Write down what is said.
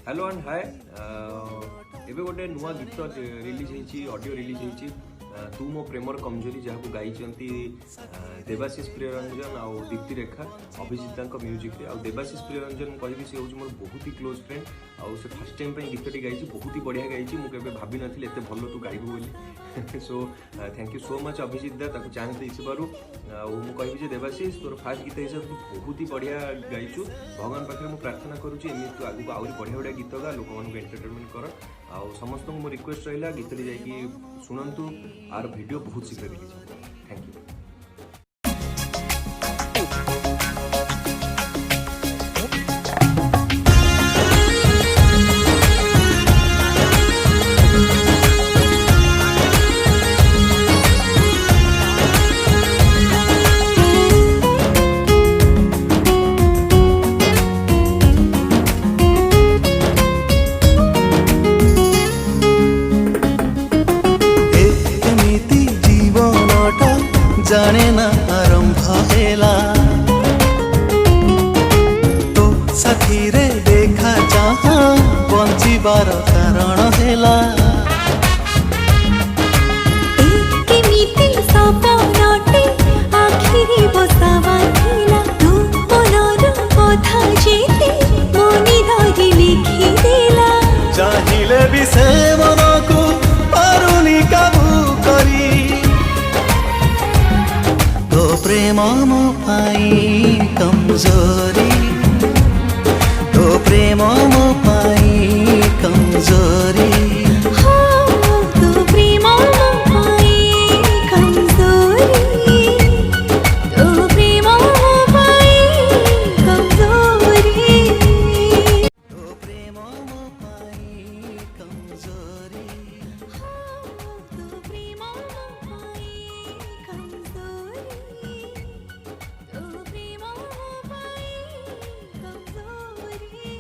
Hello and hi एबे गोटे नुआ गीत रिलीज होती ऑडियो रिलीज होती तू मो प्रेमर कमजोरी जहाँ को गाई देवाशीष प्रियरंजन आउ दीप्ति रेखा अभिजिता म्यूजिक रे देवाशीष प्रियरंजन कहि से हूँ मोर बहुत ही क्लोज फ्रेंड आउ से फर्स्ट टाइम गीतटी गाई बहुत ही बढ़िया गाई मुझे भाभी नी एत भल तू गाइबू बोली so thank you so much Abhijita ताको चांस देबारू मुझे देवाशीष तोर फास्ट गीत हिसाब से बहुत ही बढ़िया गाइचु भगवान पाखे मुझे प्रार्थना करुँची एमती तू आगे आहरी बढ़िया बढ़िया गीत गा लोक मानक एंटरटेनमेंट कर आउ समस्त मो रिक्वेस्ट रहा गीतटी जाकि शुणु आर वीडियो बहुत शीघ्र रिलीज हो थैंक यू। जाने ना आरंभ हेला तो साथी रे देखा जहाँ बंचिबार कारण हेला चाहिले भी से मन को पारुनी काबू करी तो प्रेम मो पाई कमजोरी तो प्रेम मो